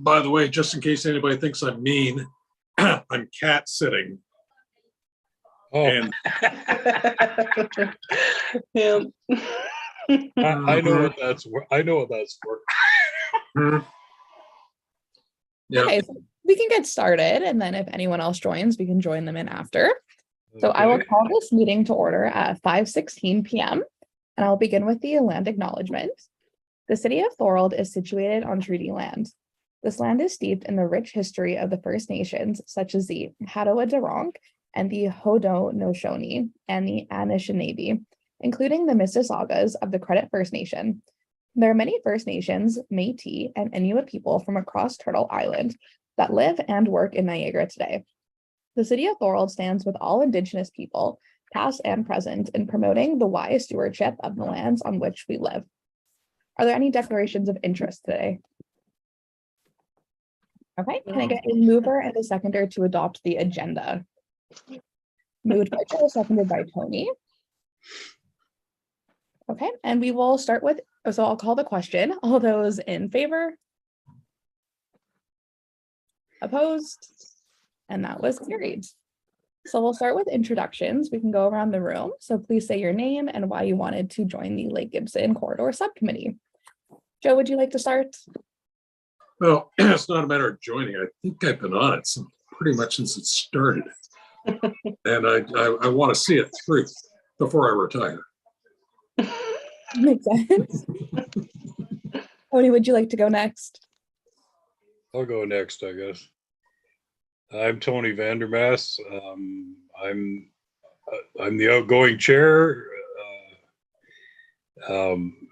by the way, just in case anybody thinks I'm mean, I'm cat sitting. Oh, And Yeah. I know what that's. I know what that's for. yeah, Okay, so we can get started, and then if anyone else joins, we can join them in after. So I will Okay. call this meeting to order at 5:16 p.m. and I'll begin with the land acknowledgement. The city of Thorold is situated on treaty land. This land is steeped in the rich history of the First Nations, such as the Hattaway-Darronk and the Haudenosaunee and the Anishinaabe, including the Mississaugas of the Credit First Nation. There are many First Nations, Métis, and Inuit people from across Turtle Island that live and work in Niagara today. The city of Thorold stands with all Indigenous people, past and present, in promoting the wise stewardship of the lands on which we live. Are there any declarations of interest today? Okay, can I get a mover and a seconder to adopt the agenda? Moved by Joe, seconded by Tony. Okay, and we will start with, so I'll call the question. All those in favor? Opposed? And that was carried. So we'll start with introductions. We can go around the room. So please say your name and why you wanted to join the Lake Gibson Corridor Subcommittee. Joe, would you like to start? well, it's not a matter of joining. I think I've been on it pretty much since it started. And I want to see it through before I retire. Makes sense. Tony, would you like to go next? I'll go next, I guess. I'm Tony Vandermaas. I'm the outgoing chair.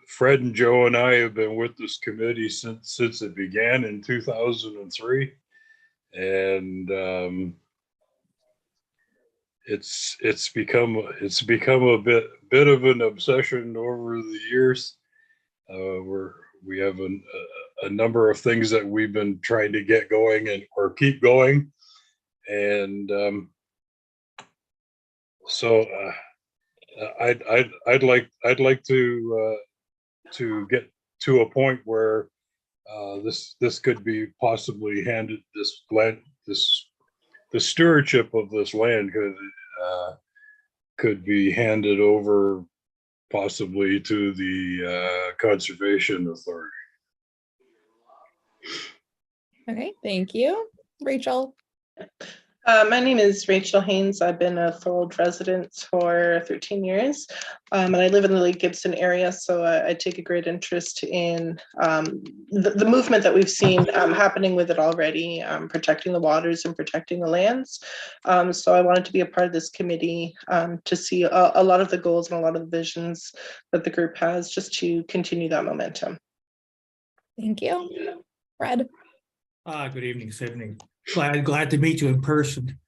Fred and Joe and I have been with this committee since it began in 2003, and it's become a bit of an obsession over the years. We have a number of things that we've been trying to get going or keep going. And so I'd like to get to a point where this could be possibly handed, the stewardship of this land could be handed over possibly to the Conservation Authority. Okay, thank you. Rachel? My name is Rachel Haynes. I've been a Thorold resident for 13 years, and I live in the Lake Gibson area, so I take a great interest in the movement that we've seen happening with it already, protecting the waters and protecting the lands. So I wanted to be a part of this committee to see a lot of the goals and a lot of the visions that the group has, just to continue that momentum. Thank you. Fred? Good evening, Sydney. Glad to meet you in person.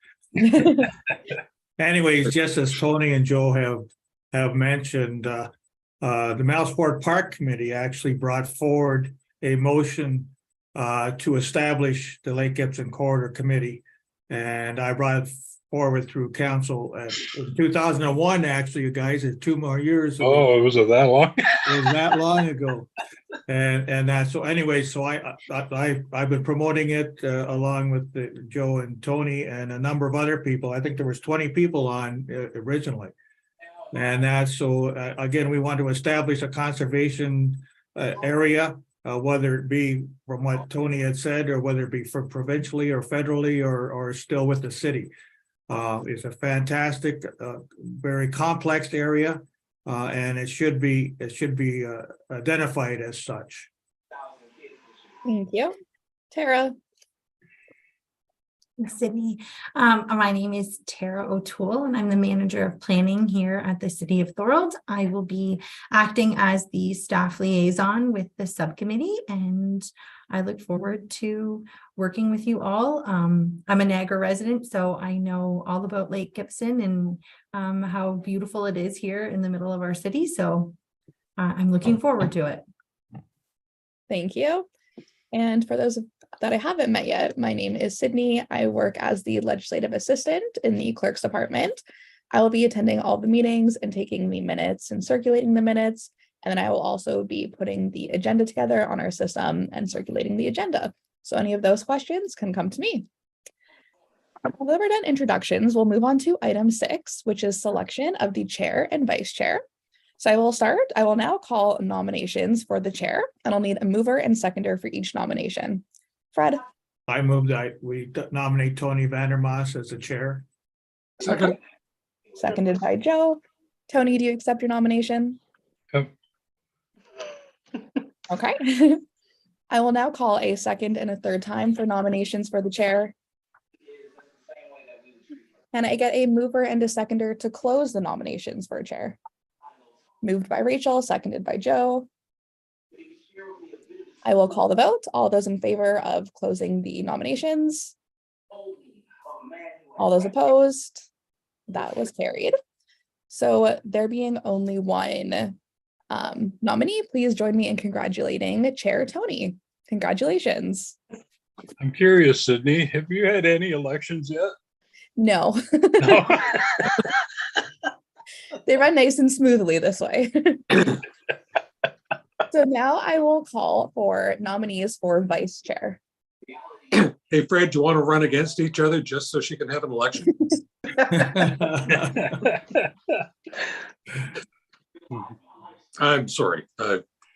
Anyways, just as Tony and Joe have mentioned, the Malsport Park Committee actually brought forward a motion to establish the Lake Gibson Corridor Committee, and I brought it forward through council in 2001. Actually, you guys, it's 2 more years ago. Oh, was it that long? It was that long ago. And that's so anyway, so I've been promoting it along with Joe and Tony and a number of other people. I think there was 20 people on originally. And that's so again, we want to establish a conservation area, whether it be from what Tony had said, or whether it be for provincially or federally or still with the city. It's a fantastic, very complex area. And it should be identified as such. Thank you. Tara? Sydney. My name is Tara O'Toole, and I'm the manager of planning here at the City of Thorold. I will be acting as the staff liaison with the subcommittee, and I look forward to working with you all. I'm a Niagara resident, so I know all about Lake Gibson and how beautiful it is here in the middle of our city. So I'm looking forward to it. Thank you. And for those that I haven't met yet, my name is Sydney. I work as the legislative assistant in the clerk's department. I will be attending all the meetings and taking the minutes and circulating the minutes. And then I will also be putting the agenda together on our system and circulating the agenda. So any of those questions can come to me. Now that we're done introductions, we'll move on to item 6, which is selection of the chair and vice chair. So I will start. I will now call nominations for the chair, and I'll need a mover and seconder for each nomination. Fred. I move that we nominate Tony Vandermas as the chair. Second. Seconded by Joe. Tony, do you accept your nomination? Yep. Okay. I will now call a second and a third time for nominations for the chair. And I get a mover and a seconder to close the nominations for a chair. Moved by Rachel, seconded by Joe. I will call the vote. All those in favor of closing the nominations? All those opposed? That was carried. So there being only one nominee, please join me in congratulating Chair Tony. Congratulations. I'm curious, Sydney, have you had any elections yet? No, No. they run nice and smoothly this way. So now I will call for nominees for vice chair. Hey, Fred, do you want to run against each other just so she can have an election? I'm sorry.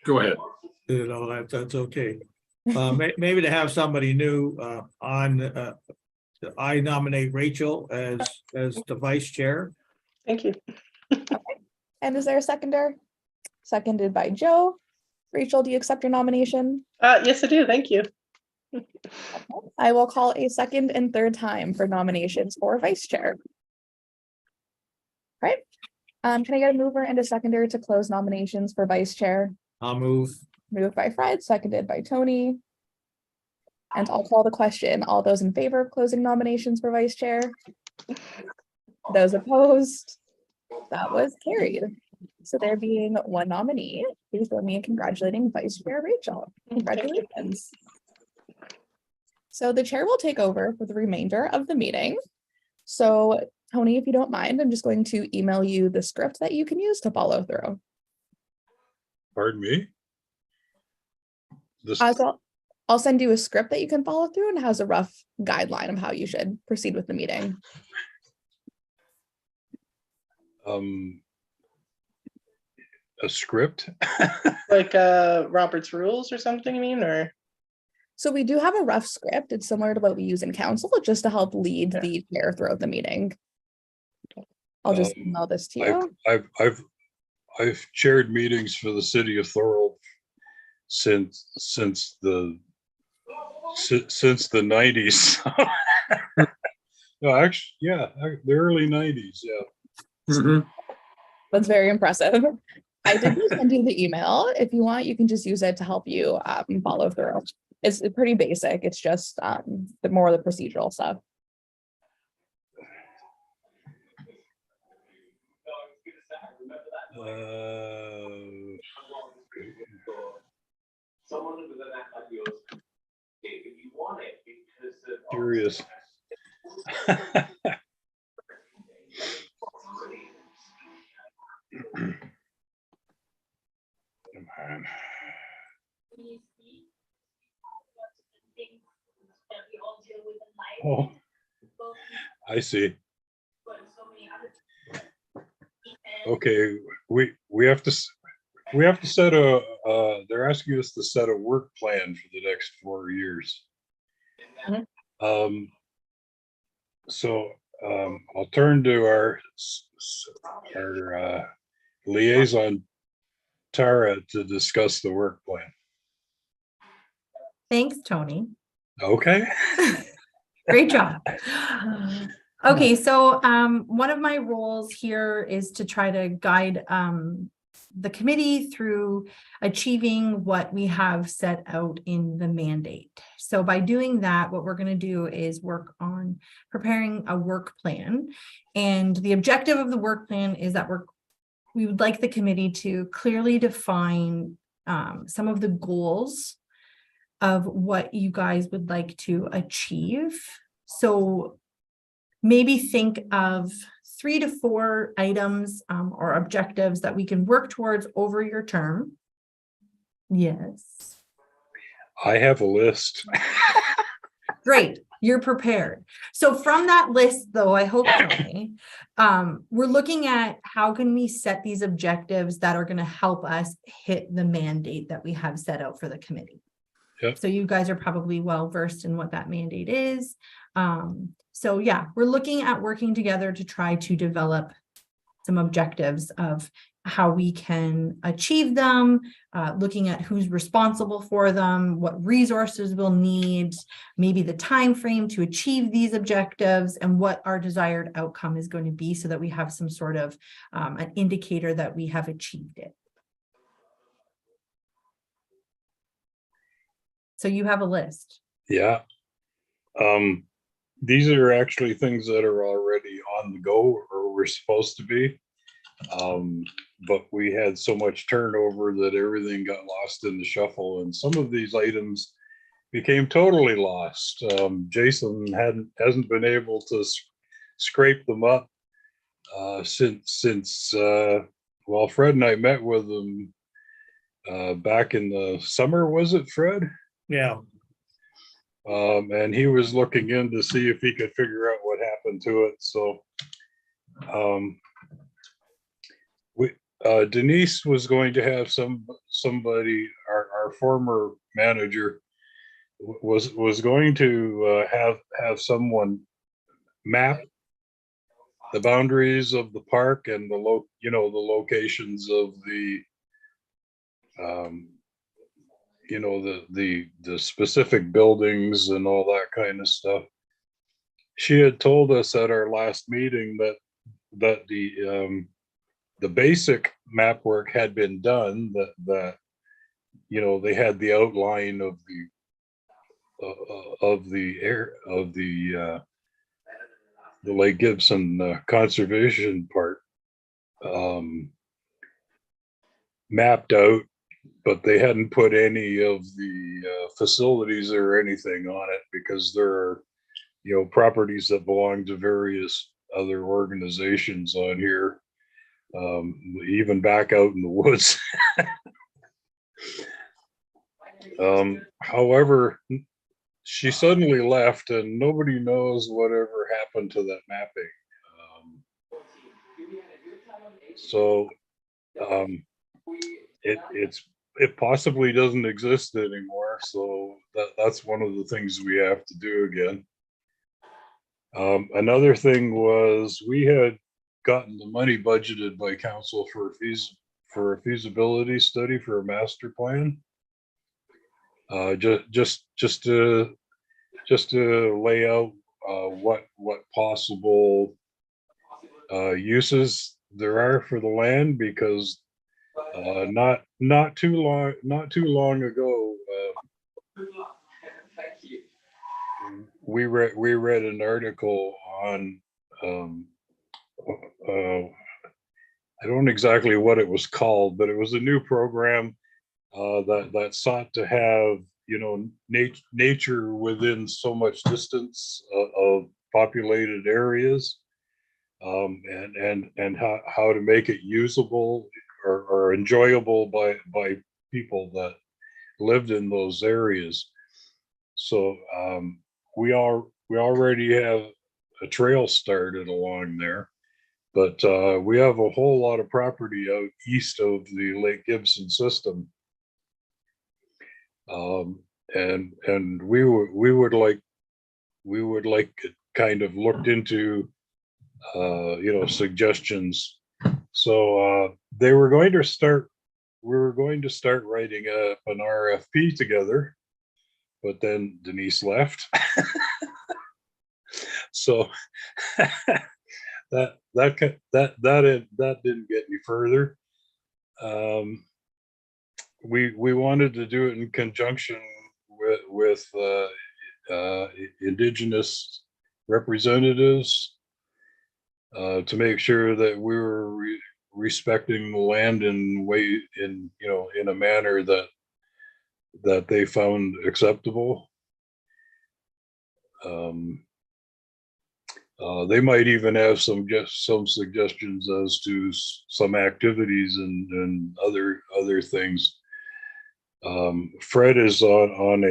Go ahead. You know, that's okay. Maybe to have somebody new on, I nominate Rachel as the vice chair. Thank you. And is there a seconder? Seconded by Joe. Rachel, do you accept your nomination? Yes, I do. Thank you. I will call a second and third time for nominations for vice chair. Right. Can I get a mover and a seconder to close nominations for vice chair? I'll move. Moved by Fred, seconded by Tony. And I'll call the question. All those in favor of closing nominations for vice chair? Those opposed? That was carried. So there being one nominee, please join me in congratulating Vice Chair Rachel. Congratulations. So the chair will take over for the remainder of the meeting. So Tony, if you don't mind, I'm just going to email you the script that you can use to follow through. Pardon me? This, So I'll send you a script that you can follow through and has a rough guideline of how you should proceed with the meeting. a script? Like Robert's rules or something, you mean, or? So we do have a rough script. It's similar to what we use in council, just to help lead the chair throughout the meeting. I'll just email this to you. I've chaired meetings for the city of Thorold since the 90s. No, actually, yeah, the early 90s. Yeah. Mhm. That's very impressive. I did send you the email. If you want, you can just use it to help you follow through. It's pretty basic. It's just the more of the procedural stuff. Curious. Come on. Oh, I see. Okay, we have to set a they're asking us to set a work plan for the next 4 years. So I'll turn to our liaison Tara to discuss the work plan. Thanks, Tony. Okay. Great job. Okay, so one of my roles here is to try to guide the committee through achieving what we have set out in the mandate. So by doing that, what we're going to do is work on preparing a work plan. And the objective of the work plan is that we would like the committee to clearly define some of the goals of what you guys would like to achieve. So maybe think of 3 to 4 items or objectives that we can work towards over your term. Yes. I have a list. Great, you're prepared. So from that list, though, I hope, Tony, we're looking at how can we set these objectives that are going to help us hit the mandate that we have set out for the committee. Yep. So you guys are probably well versed in what that mandate is. So yeah, we're looking at working together to try to develop some objectives of how we can achieve them, looking at who's responsible for them, what resources we'll need, maybe the time frame to achieve these objectives, and what our desired outcome is going to be, so that we have some sort of an indicator that we have achieved it. So you have a list. Yeah. These are actually things that are already on the go, or we're supposed to be. But we had so much turnover that everything got lost in the shuffle, and some of these items became totally lost. Jason hasn't been able to scrape them up since well, Fred and I met with them back in the summer, was it, Fred? Yeah. And he was looking in to see if he could figure out what happened to it. So Denise was going to have somebody, our former manager was going to have someone map the boundaries of the park and the locations of the the specific buildings and all that kind of stuff. She had told us at our last meeting that the basic map work had been done, that they had the outline of the Lake Gibson conservation part mapped out, but they hadn't put any of the facilities or anything on it, because there are properties that belong to various other organizations on here, even back out in the woods. However, she suddenly left, and nobody knows whatever happened to that mapping. It possibly doesn't exist anymore. So that's one of the things we have to do again. Another thing was, we had gotten the money budgeted by council for a feasibility study for a master plan. Just to lay out what possible uses there are for the land, because not too long ago, we read an article on I don't know exactly what it was called, but it was a new program that sought to have nature within so much distance of populated areas, and how to make it usable or enjoyable by people that lived in those areas. So we already have a trail started along there, but we have a whole lot of property out east of the Lake Gibson system, and we would like it kind of looked into, suggestions. So we were going to start writing up an RFP together, but then Denise left. So that didn't get any further. We wanted to do it in conjunction with Indigenous representatives, to make sure that we were respecting the land in a manner that they found acceptable. They might even have some suggestions as to some activities and other things. Fred is on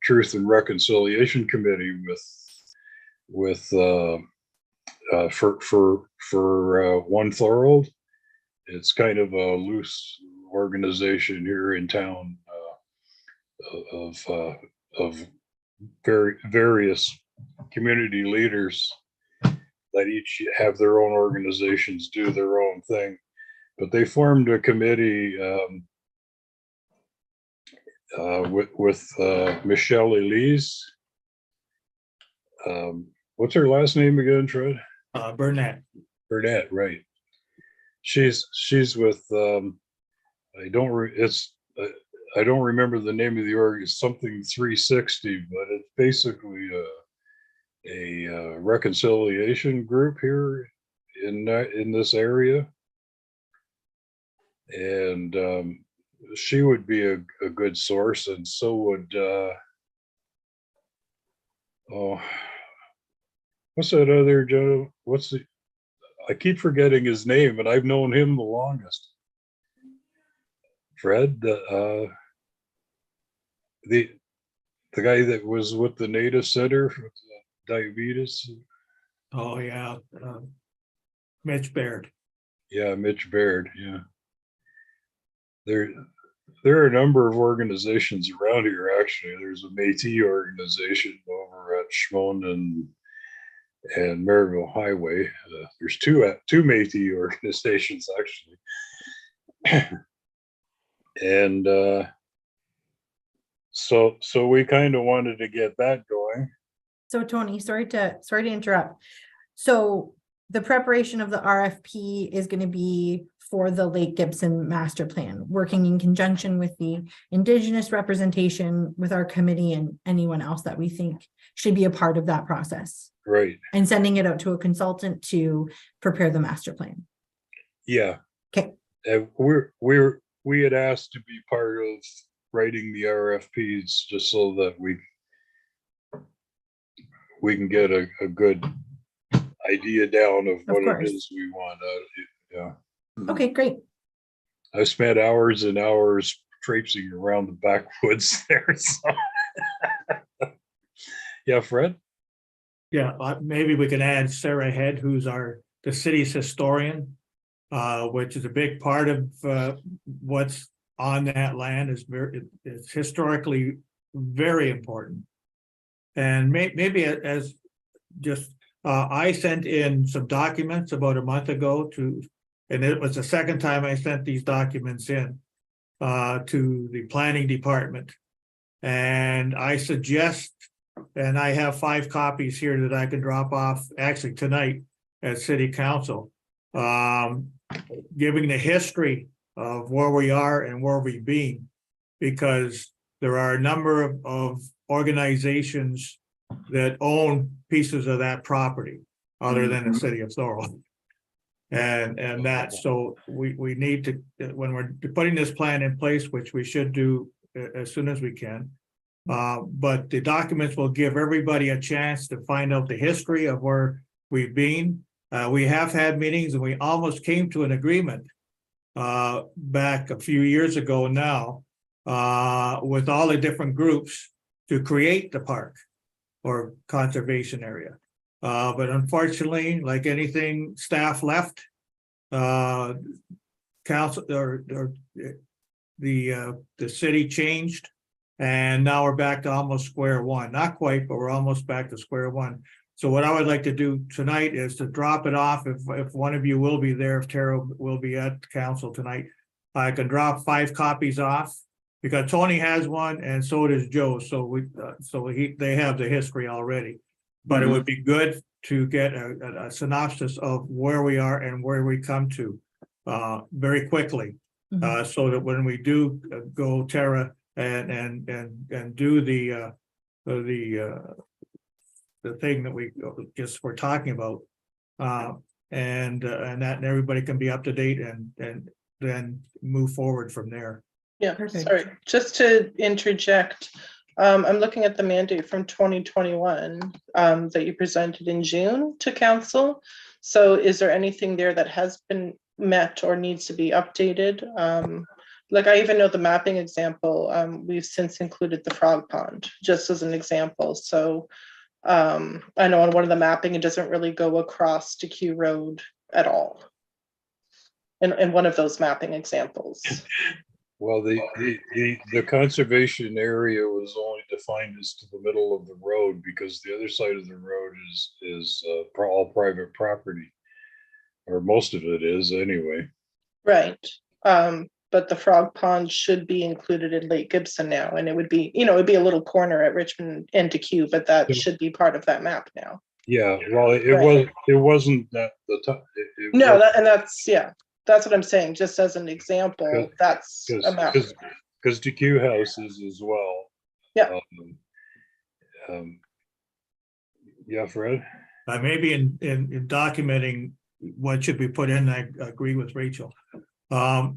Truth and Reconciliation Committee for One Thorold. It's kind of a loose organization here in town of various community leaders that each have their own organizations, do their own thing. But they formed a committee with Michelle Elise. What's her last name again, Fred? Burnett. Burnett, right? She's with I don't remember the name of the org. Something 360, but it's basically a reconciliation group here in this area, and she would be a good source, and so would what's that other gentleman? I keep forgetting his name, and I've known him the longest. Fred, the guy that was with the Native Center for diabetes. Oh yeah, Mitch Baird. Yeah, Mitch Baird. Yeah, there are a number of organizations around here. Actually, there's a Métis organization over at Schmoen and Maryville Highway. There's two Métis organizations actually, and so we kind of wanted to get that going. So Tony, sorry to interrupt. So the preparation of the RFP is going to be for the Lake Gibson master plan, working in conjunction with the Indigenous representation, with our committee and anyone else that we think should be a part of that process. Right. And sending it out to a consultant to prepare the master plan. Yeah. Okay. We had asked to be part of writing the RFPs just so that we can get a good idea down of what it is we want. Yeah. Okay, great. I spent hours and hours traipsing around the backwoods there. So. Yeah, Fred? Yeah, maybe we can add Sarah Head, who's the city's historian, which is a big part of what's on that land. It's historically very important. And maybe as just I sent in some documents about a month ago and it was the second time I sent these documents in to the planning department. And I suggest, and I have 5 copies here that I can drop off actually tonight at City Council, giving the history of where we are and where we've been, because there are a number of organizations that own pieces of that property other than the city of Thorold. And that, so we need to, when we're putting this plan in place, which we should do as soon as we can, but the documents will give everybody a chance to find out the history of where we've been. We have had meetings and we almost came to an agreement back a few years ago now with all the different groups to create the park or conservation area. But unfortunately, like anything, staff left, council or the city changed, and now we're back to almost square one. Not quite, but we're almost back to square one. So what I would like to do tonight is to drop it off. If one of you will be there, if Tara will be at council tonight, I can drop 5 copies off, because Tony has one and so does Joe. So they have the history already. But it would be good to get a synopsis of where we are and where we come to very quickly, so that when we do go, Tara, and do the thing that we just were talking about, and that everybody can be up to date and then move forward from there. Yeah, Perfect. sorry, just to interject. I'm looking at the mandate from 2021 that you presented in June to council. So is there anything there that has been met or needs to be updated Like I even know the mapping example, we've since included the frog pond, just as an example. So I know on one of the mapping, it doesn't really go across to Q Road at all. In one of those mapping examples. Well, the conservation area was only defined as to the middle of the road because the other side of the road is all private property, or most of it is anyway. Right. But the frog pond should be included in Lake Gibson now, and it would be, it'd be a little corner at Richmond and DeQ, but that should be part of that map now. Yeah, well, Right. it wasn't that the time. No, that's what I'm saying. Just as an example, that's a map. Because DeQ houses as well. Yeah. Yeah, Fred. Maybe in documenting what should be put in, I agree with Rachel.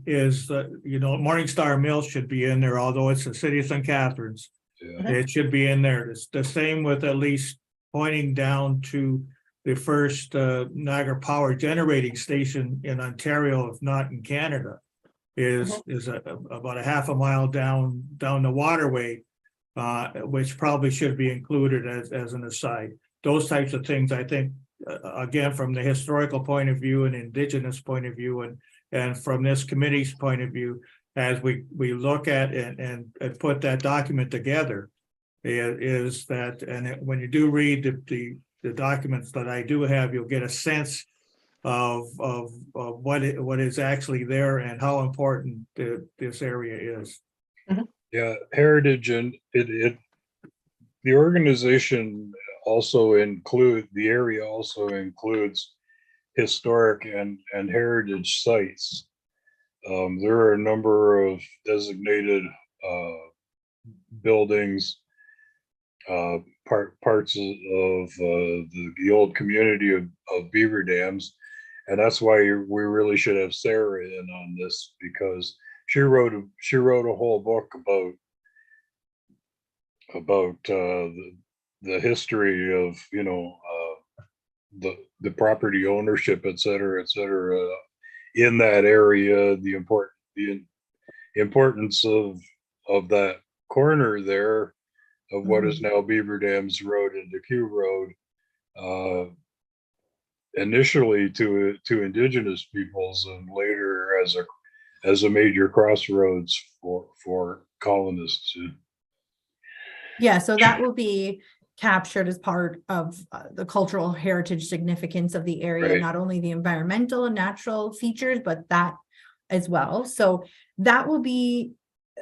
Is that, Morningstar Mills should be in there, although it's the city of St. Catharines. Yeah. It should be in there. It's the same with at least pointing down to the first Niagara Power generating station in Ontario, if not in Canada, is about a half a mile down the waterway, which probably should be included as an aside. Those types of things, I think, again, from the historical point of view and Indigenous point of view, and from this committee's point of view, as we look at and put that document together, is that, and when you do read the documents that I do have, you'll get a sense of what is actually there and how important this area is. Yeah, heritage, and the organization also the area also includes historic and heritage sites. There are a number of designated buildings, parts of the old community of beaver dams, and that's why we really should have Sarah in on this, because she wrote a whole book about the history of the property ownership, et cetera, in that area, the importance of that corner there of what is now Beaver Dams Road and DeQ Road, initially to Indigenous peoples, and later as a major crossroads for colonists. Yeah, so that will be captured as part of the cultural heritage significance of the area, Right. Not only the environmental and natural features, but that as well. So that will be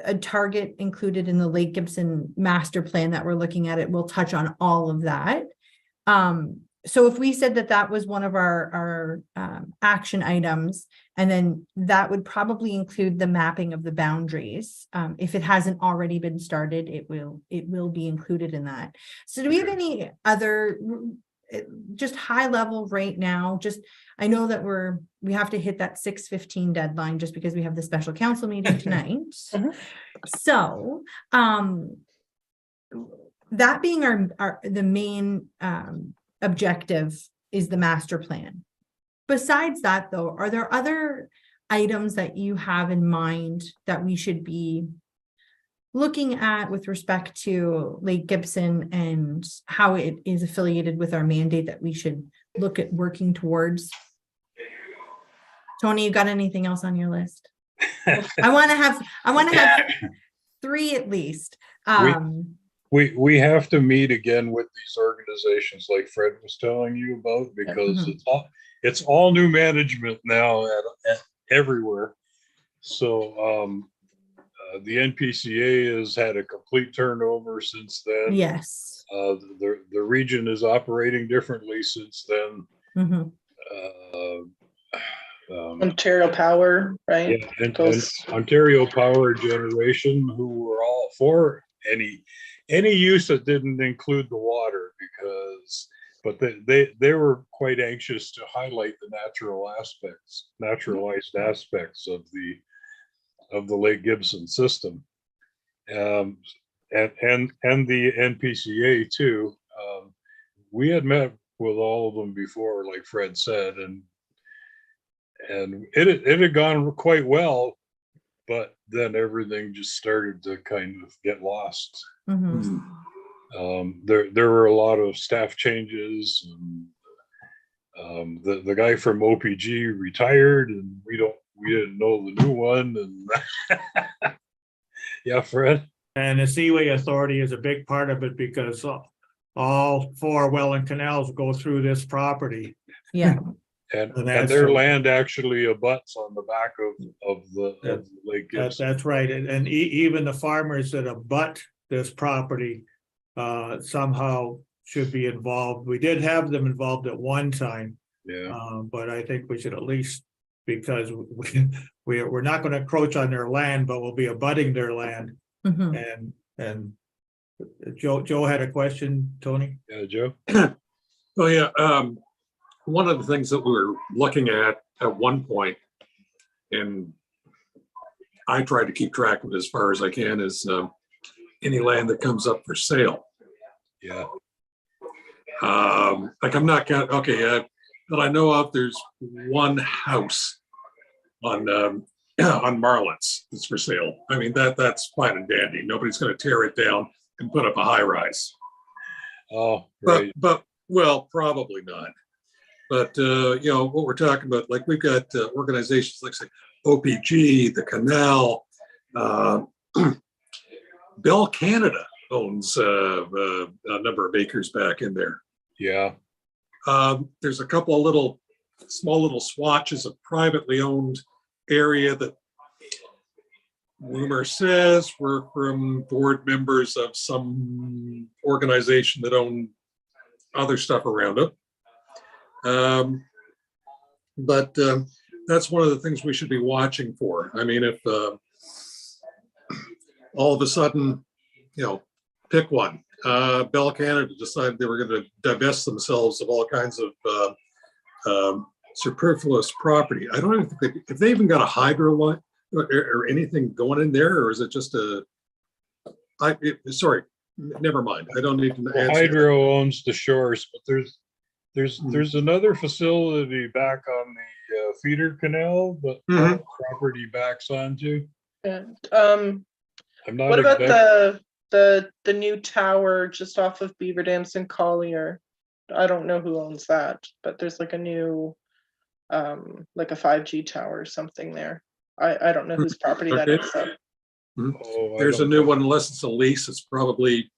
a target included in the Lake Gibson master plan that we're looking at. It will touch on all of that. So if we said that was one of our action items, and then that would probably include the mapping of the boundaries. If it hasn't already been started, it will be included in that. So do we have any other, just high level right now? Just, I know that we have to hit that 6:15 deadline just because we have the special council meeting tonight. So that being the main objective is the master plan. Besides that, though, are there other items that you have in mind that we should be looking at with respect to Lake Gibson and how it is affiliated with our mandate that we should look at working towards? Tony, you got anything else on your list? I want to have 3 at least. We have to meet again with these organizations like Fred was telling you about, because it's all new management now at everywhere. So the NPCA has had a complete turnover since then. Yes. The region is operating differently since then. Ontario Power, right? Yeah, and Ontario Power Generation, who were all for any use that didn't include the water, but they were quite anxious to highlight the naturalized aspects of the Lake Gibson system, and the NPCA too. We had met with all of them before, like Fred said, and it had gone quite well, but then everything just started to kind of get lost. Mhm. There were a lot of staff changes, and the guy from OPG retired, and we didn't know the new one, and yeah, Fred. And the Seaway Authority is a big part of it because all 4 Welland canals go through this property. Yeah. And that's their so- land actually abuts on the back of the Lake Gibson. That's right. And even the farmers that abut this property somehow should be involved. We did have them involved at one time. Yeah. But I think we should at least, because we're not going to encroach on their land, but we'll be abutting their land. Mhm. And Joe had a question, Tony? Yeah, Joe. Oh, yeah. One of the things that we were looking at one point, and I try to keep track of it as far as I can, is any land that comes up for sale. Yeah. Like I'm not gonna, okay, that I know of, there's one house on Marlins that's for sale. I mean, that's fine and dandy. Nobody's gonna tear it down and put up a high rise. Oh, right. But well, probably not. But you know what we're talking about, like we've got organizations like say OPG, the Canal, Bell Canada owns a number of acres back in there. Yeah. There's a couple of small little swatches of privately owned area that rumor says were from board members of some organization that own other stuff around it. But that's one of the things we should be watching for. I mean, if all of a sudden, you know, pick one, Bell Canada decided they were going to divest themselves of all kinds of superfluous property. I don't even think if they even got a hydro line or anything going in there, or is it just sorry, never mind. I don't need to Well, answer Hydro owns the shores, but there's another facility back on the feeder canal, but property backs onto. And I'm not. what about the new tower just off of Beaver Dams and Collier? I don't know who owns that, but there's like a new like a 5G tower or something there. I don't know whose property that is. So. Oh, There's a new one, unless it's a lease, it's probably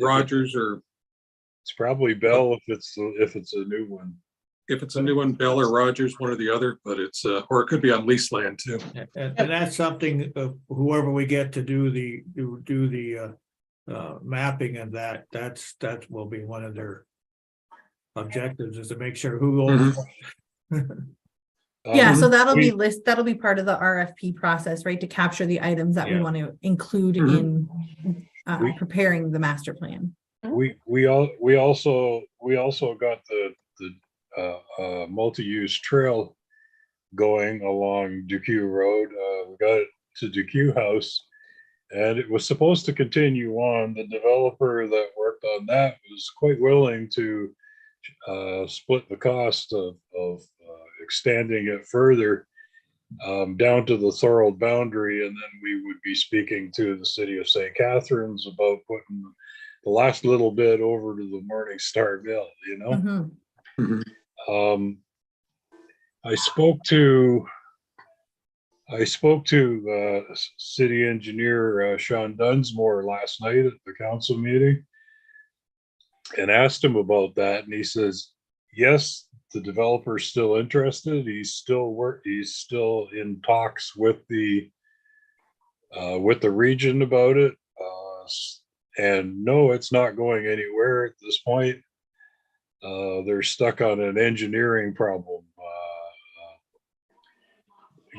Rogers, or it's probably Bell if it's a new one. if it's a new one, Bell or Rogers, one or the other, but it's or it could be on lease land too. And that's something, whoever we get to do the mapping of that will be one of their objectives, is to make sure who owns Yeah, so that'll be part of the RFP process, right? To capture the items that we Yeah. want to include in preparing the master plan. We also got the multi-use trail going along Deque Road. We got it to Deque House, and it was supposed to continue on. The developer that worked on that was quite willing to split the cost of extending it further down to the Thorold boundary, and then we would be speaking to the city of St. Catharines about putting the last little bit over to the Morning Star Mill, you know. Mhm. I spoke to city engineer Sean Dunsmore last night at the council meeting and asked him about that, and he says, yes, the developer's still interested. He's still in talks with the region about it. And no, it's not going anywhere at this point. They're stuck on an engineering problem,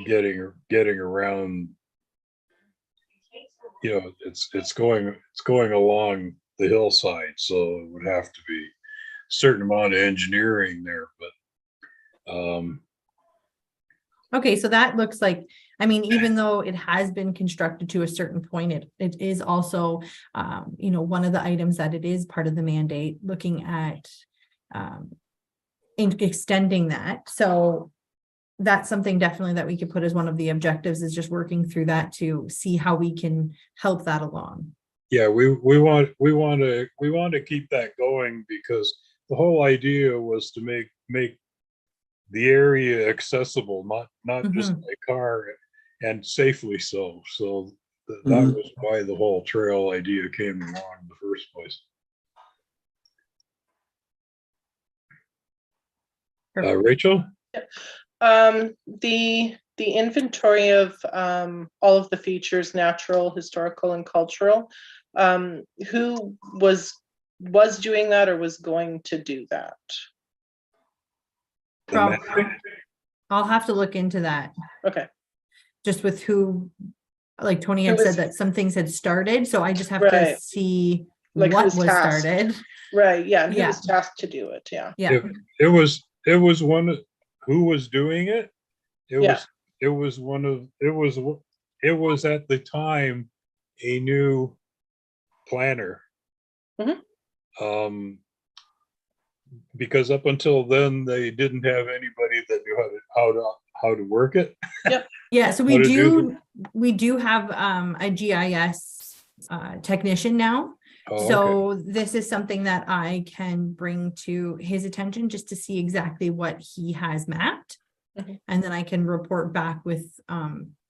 getting around. You know, it's going along the hillside, so it would have to be a certain amount of engineering there. But Okay, so that looks like, I mean, even though it has been constructed to a certain point, it is also, one of the items that it is part of the mandate, looking at extending that. So that's something definitely that we could put as one of the objectives, is just working through that to see how we can help that along. Yeah, we want to keep that going, because the whole idea was to make the area accessible, not just by car, and safely so. So that was why the whole trail idea came along in the first place. Rachel? The inventory of all of the features, natural, historical, and cultural, who was doing that or was going to do that? The mapping? I'll have to look into that, Okay. just with who, like Tony Who had was- said that some things had started, so I just have to Right. see Like who what was was tasked. started. Right, yeah, and who Yeah. was tasked to do it, yeah. Yeah, It was one who was doing it. It Yeah. was at the time a new planner. Mhm. Because up until then they didn't have anybody that knew how to work it. yeah, so How to do we do have a GIS technician now. Oh, okay. So this is something that I can bring to his attention, just to see exactly what he has mapped. Mhm. And then I can report back with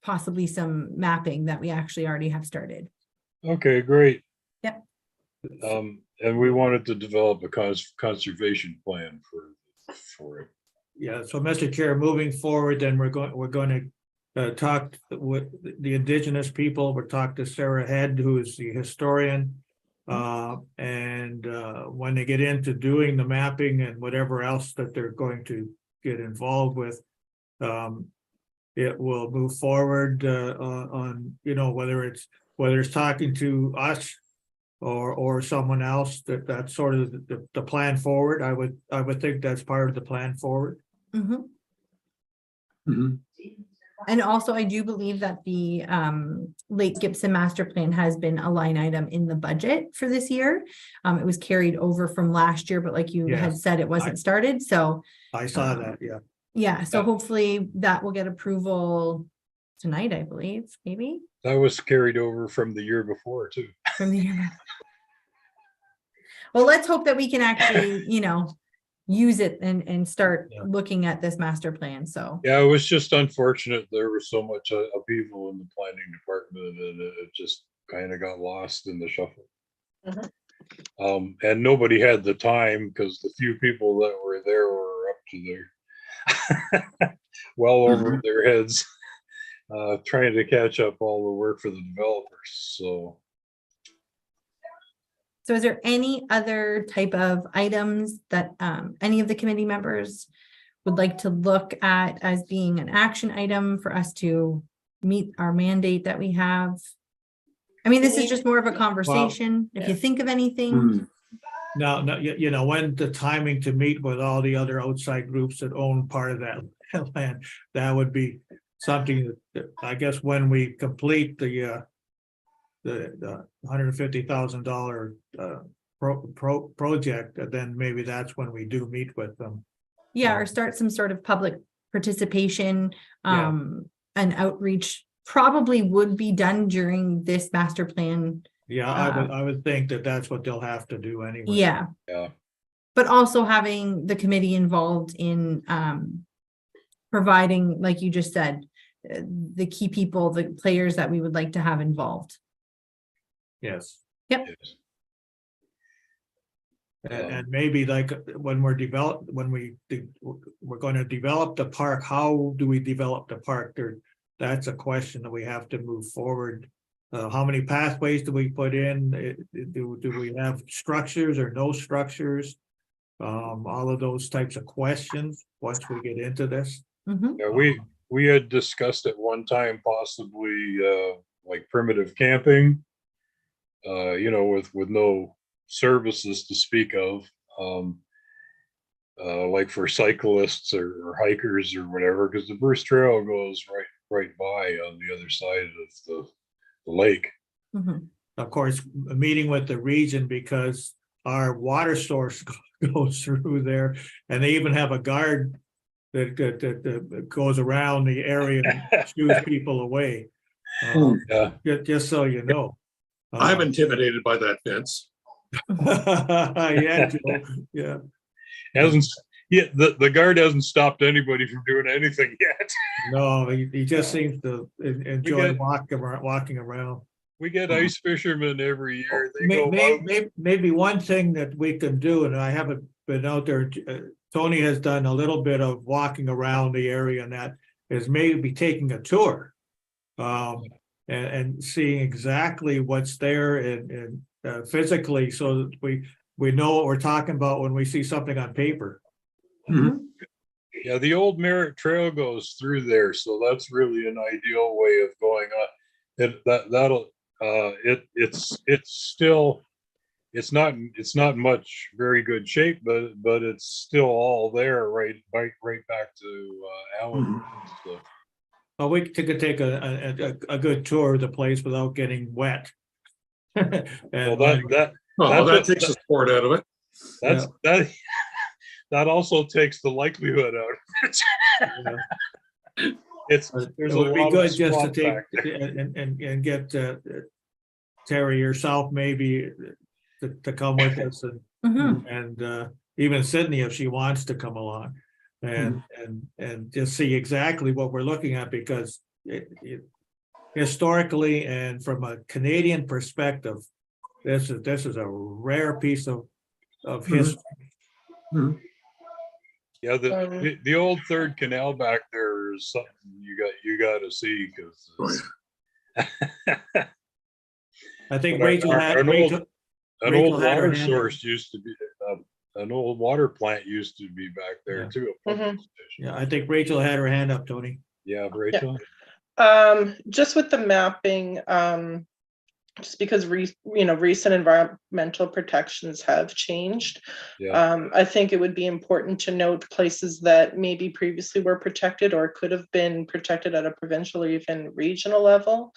possibly some mapping that we actually already have started. Okay, great. Yep. And we wanted to develop a conservation plan for it. Yeah, so Mr. Chair, moving forward, then we're going to talk with the indigenous people. We'll talk to Sarah Head, who is the historian. And when they get into doing the mapping and whatever else that they're going to get involved with, it will move forward on, whether it's talking to us or someone else, that's sort of the plan forward. I would think that's part of the plan forward. Mhm. Mhm. And also, I do believe that the Lake Gibson master plan has been a line item in the budget for this year. It was carried over from last year, but like you had Yes, said, it wasn't started. So I saw that, yeah. yeah, so Yeah. hopefully that will get approval tonight, I believe, maybe That was carried over from the year before too. from the year before. Well, let's hope that we can actually, use it and start Yeah. looking at this master plan. So Yeah, it was just unfortunate there was so much upheaval in the planning department, and it just kind of got lost in the shuffle. And nobody had the time, because the few people that were there were up to their well over their heads, trying to catch up all the work for the developers. So is there any other type of items that any of the committee members would like to look at as being an action item for us to meet our mandate that we have? I mean, this is just more of a conversation. If you think of anything, Now, when the timing to meet with all the other outside groups that own part of that land, that would be something that I guess when we complete the $150,000 project, then maybe that's when we do meet with them. yeah, or start some sort of public participation, Yeah. and outreach probably would be done during this master plan. Yeah, I would think that that's what they'll have to do anyway. Yeah. Yeah. But also having the committee involved in providing, like you just said, the key people, the players that we would like to have involved. Yes. Yep. Yes. And maybe like when we're going to develop the park, how do we develop the park? That's a question that we have to move forward. How many pathways do we put in? Do we have structures or no structures? All of those types of questions once we get into this. Mhm. Yeah, we had discussed at one time possibly like primitive camping, with no services to speak of, like for cyclists or hikers or whatever, because the Bruce Trail goes right by on the other side of the lake. Mhm. Of course, a meeting with the region, because our water source goes through there, and they even have a guard that goes around the area and shoos people away. Yeah, Just so you know. I'm intimidated by that fence. Yeah, Joe, yeah. hasn't, yeah, the guard hasn't stopped anybody from doing anything yet. No, he just seems to enjoy get- walking around. We get ice fishermen every year. They May- go may- out. may- Maybe one thing that we can do, and I haven't been out there, Tony has done a little bit of walking around the area, and that is maybe taking a tour. And seeing exactly what's there and physically, so that we know what we're talking about when we see something on paper. Yeah, the old Merritt Trail goes through there, so that's really an ideal way of going on. It's not much very good shape, but it's still all there, right back to Allen. So, Well, we could take a good tour of the place without getting wet. well, And that Well, That's that takes the sport out of it. that's that also takes the likelihood out of it. yeah. It's It there's a would be lot good of just to swamp take back there. and get Terry yourself maybe to come with us and even Sydney if she wants to come along and just see exactly what we're looking at, because historically and from a Canadian perspective, this is a rare piece of history. Yeah, the old third canal back there is something you got to see, because I think But Rachel had an Rachel old had her water hand up. source used to be an old water plant used to be back there Yeah. too. A pumping station. Yeah, I think Rachel had her hand up, Tony. Yeah, Rachel. Just with the mapping, just because recent environmental protections have changed. Yeah. I think it would be important to note places that maybe previously were protected or could have been protected at a provincial or even regional level.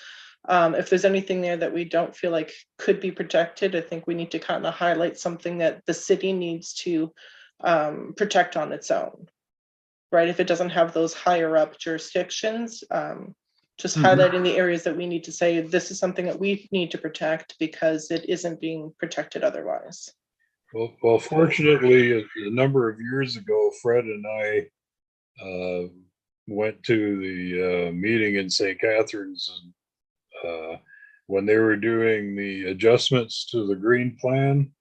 If there's anything there that we don't feel like could be protected, I think we need to kind of highlight something that the city needs to protect on its own, right? If it doesn't have those higher up jurisdictions, just highlighting the areas that we need to say, this is something that we need to protect because it isn't being protected otherwise. Well, fortunately, a number of years ago, Fred and I went to the meeting in St. Catharines, and when they were doing the adjustments to the green plan,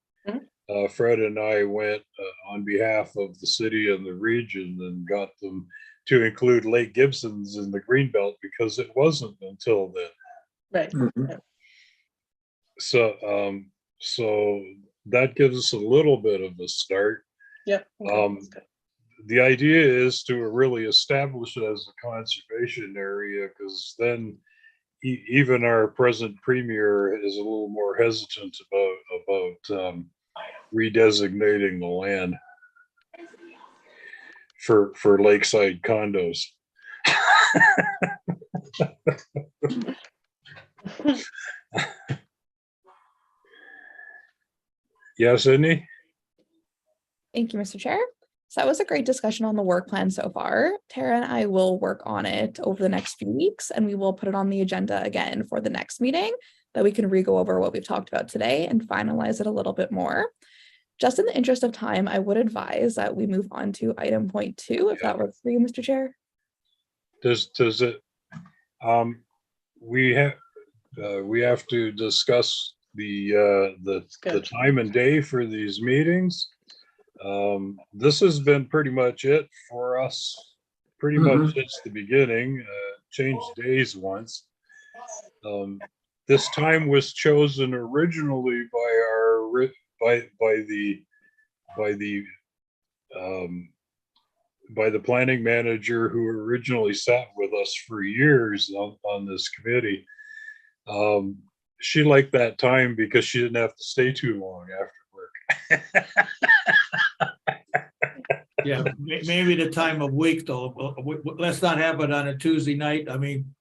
Fred and I went on behalf of the city and the region and got them to include Lake Gibson's in the greenbelt, because it wasn't until then. Right. So, so that gives us a little bit of a start. Yep. The idea is to really establish it as a conservation area, because then even our present premier is a little more hesitant about redesignating the land for lakeside condos. Yeah, Sydney? Thank you, Mr. Chair. So that was a great discussion on the work plan so far. Tara and I will work on it over the next few weeks, and we will put it on the agenda again for the next meeting, that we can re-go over what we've talked about today and finalize it a little bit more. Just in the interest of time, I would advise that we move on to item point 2, if that works for you, Mr. Chair. Does it? We have to discuss the time and day for these meetings. This has been pretty much it for us, pretty much since the beginning. Changed days once. This time was chosen originally by the planning manager, who originally sat with us for years on this committee. She liked that time because she didn't have to stay too long after work. Yeah, maybe the time of week though. Let's not have it on a Tuesday night. I mean,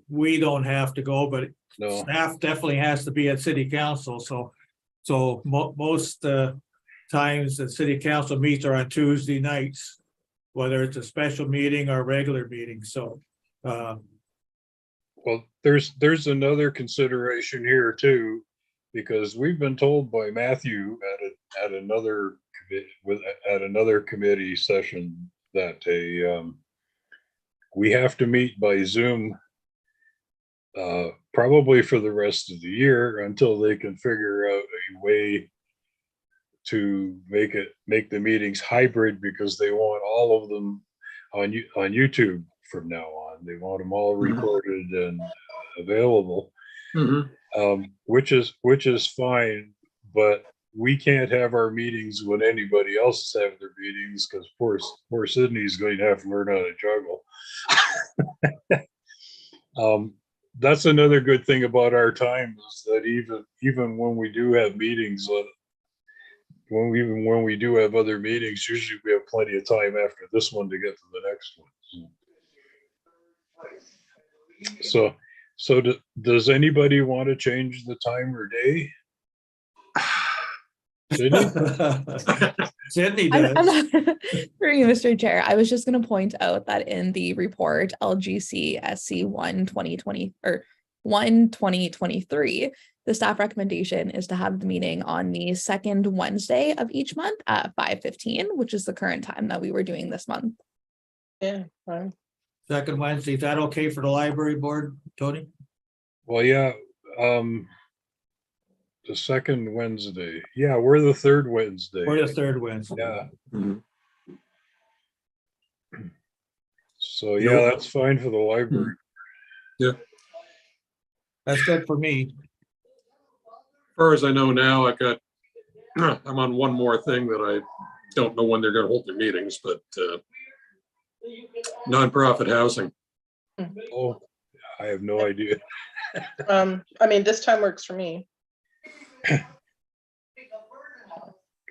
we don't have to go, but No. staff definitely has to be at city council. So most times the city council meets are on Tuesday nights. whether it's a special meeting or a regular meeting, so. Well, there's another consideration here too, because we've been told by Matthew at another committee session that we have to meet by Zoom probably for the rest of the year until they can figure out a way to make the meetings hybrid, because they want all of them on YouTube from now on. They want them all recorded and available, which is fine, but we can't have our meetings when anybody else have their meetings, because poor Sydney's going to have to learn how to juggle. That's another good thing about our time, is that even when we do have meetings, when we do have other meetings, usually we have plenty of time after this one to get to the next one. So does anybody want to change the time or day? Sydney? Sydney I'm does. not through you, Mr. Chair. I was just going to point out that in the report LGC SC 1 2020 or 1 2023, the staff recommendation is to have the meeting on the second Wednesday of each month at 5:15, which is the current time that we were doing this month. Yeah, fine. Second Wednesday, is that okay for the library board, Tony? Well, yeah, the second Wednesday. Yeah, we're the third Wednesday. Or the third Wednesday? Yeah. Mhm. So yeah, that's fine for the library. Yeah. That's good for me. As far as I know now, I'm on one more thing that I don't know when they're going to hold their meetings, but nonprofit housing. Oh, I have no idea. I mean, this time works for me.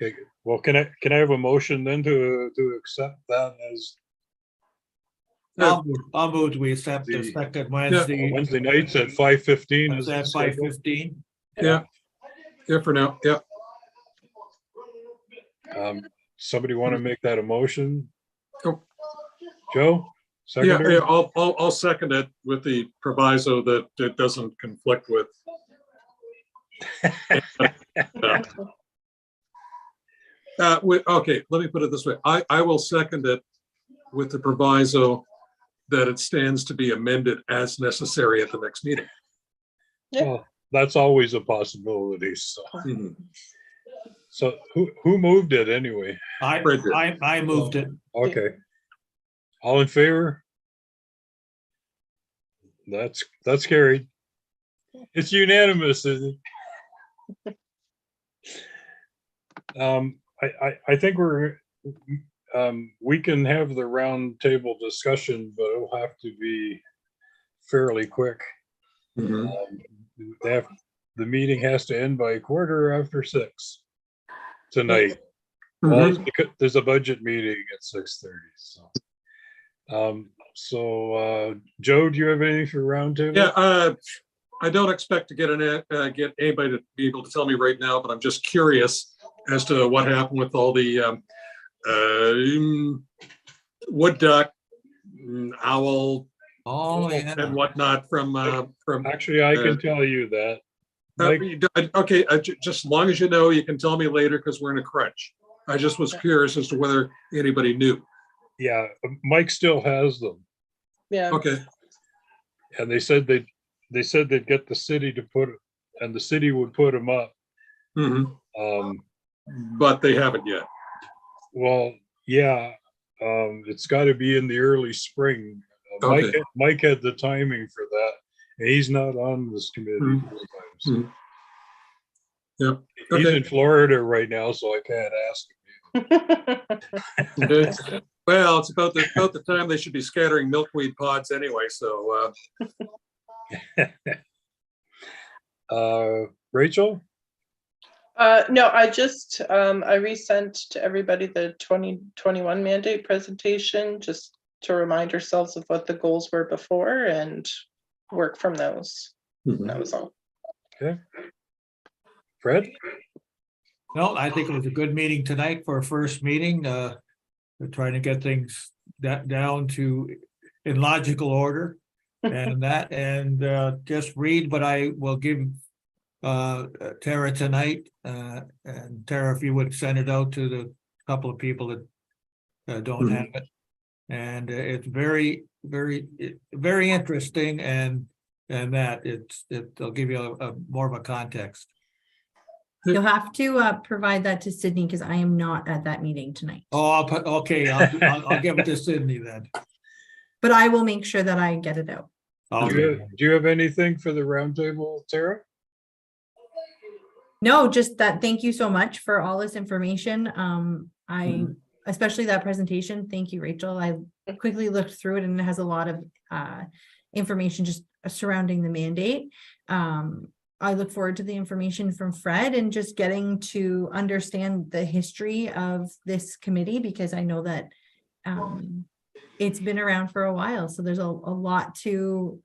Okay, well, can I have a motion then to accept that as I'll move we accept the The- second Wednesday. Wednesday nights at 5:15? Is that 5:15? Yeah. Yeah, for now. Yeah. Somebody want to make that a motion? Oh. Joe? Yeah, Seconder? yeah, I'll second it with the proviso that it doesn't conflict with. Okay, let me put it this way. I will second it with the proviso that it stands to be amended as necessary at the next meeting. Well, that's always a possibility. So, Mhm. so who moved it anyway? I moved it. Okay. All in favor? That's carried. It's unanimous, isn't it? I think we can have the round table discussion, but it'll have to be fairly quick. Mhm. The meeting has to end by 6:15 tonight. Mhm. Well, there's a budget meeting at 6:30. So, Joe, do you have anything for roundtable? Yeah, I don't expect to get anybody to be able to tell me right now, but I'm just curious as to what happened with all the wood duck, owl, Oh, yeah. and whatnot from. Actually, I can tell you that. Mike, Okay, just as long as you know, you can tell me later because we're in a crunch. I just was curious as to whether anybody knew. yeah, Mike still has them, Yeah. Okay, and they said they'd get the city to put it, and the city would put them up. mhm. Um, But they haven't yet. well, yeah, it's got to be in the early spring. Okay. Mike had the timing for that, and he's not on this committee. Mhm. Yep. He's Okay. in Florida right now, so I can't ask him. Okay. Well, it's about the time they should be scattering milkweed pods anyway. So, Rachel? No, I resent to everybody the 2021 mandate presentation, just to remind ourselves of what the goals were before and work from those. That was all. Okay. Fred? No, I think it was a good meeting tonight for a first meeting. We're trying to get things down to in logical order and just read, but I will give Tara tonight, and Tara, if you would send it out to the couple of people that don't have it. And it's very, very, very interesting, and that it'll give you a more of a context. You'll have to provide that to Sydney because I am not at that meeting tonight. Oh, okay, I'll give it to Sydney then. But I will make sure that I get it out. Okay. Do you have anything for the roundtable, Tara? No, just that. Thank you so much for all this information. Especially that presentation. Thank you, Rachel. I quickly looked through it and it has a lot of information just surrounding the mandate. I look forward to the information from Fred and just getting to understand the history of this committee, because I know that it's been around for a while. So there's a lot to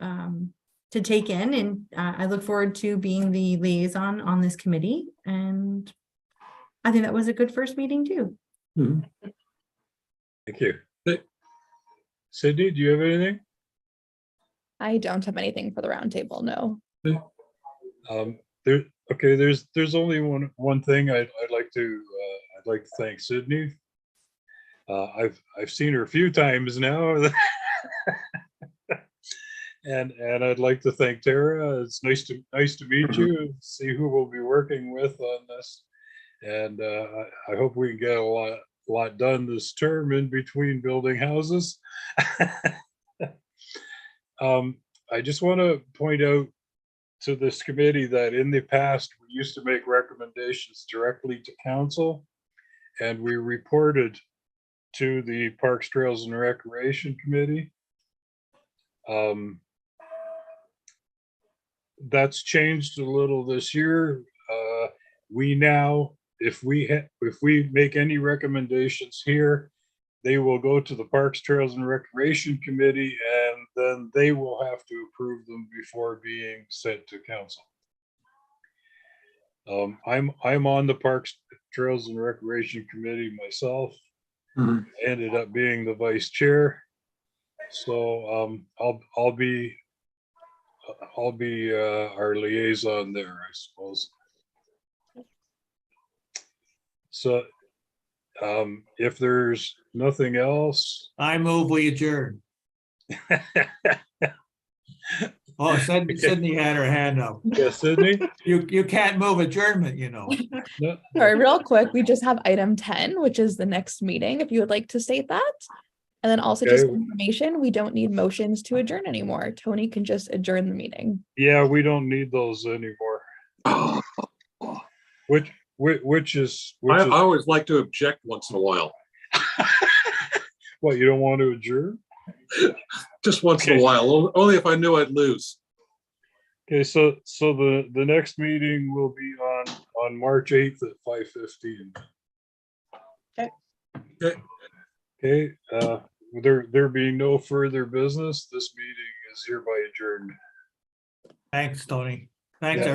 take in, and I look forward to being the liaison on this committee. And I think that was a good first meeting too. Thank you. Sydney, do you have anything? I don't have anything for the roundtable, no. There's only one thing I'd like to thank Sydney. I've seen her a few times now. and I'd like to thank Tara. It's nice to meet you, see who we'll be working with on this. And I hope we can get a lot done this term in between building houses. I just want to point out to this committee that in the past, we used to make recommendations directly to council, and we reported to the Parks, Trails and Recreation Committee. That's changed a little this year. We now, if we make any recommendations here, they will go to the Parks, Trails and Recreation Committee, and then they will have to approve them before being sent to council. I'm on the Parks, Trails and Recreation Committee myself. Ended up being the vice chair, so I'll be our liaison there, I suppose. So if there's nothing else, I move we adjourn. Oh, Sydney had her hand up. yeah, Sydney. You can't move adjournment, you know. No, Sorry, real quick, we just have item 10, which is the next meeting, if you would like to state that. And then also just Okay. information, we don't need motions to adjourn anymore. Tony can just adjourn the meeting. yeah, we don't need those anymore. Which is I always like to object once in a while, what, you don't want to adjourn? just once in a while, only if I knew I'd lose. Okay, so the next meeting will be on March 8th at 5:15. Okay. Okay, there being no further business, this meeting is hereby adjourned. Thanks, Tony. Thanks, Yeah.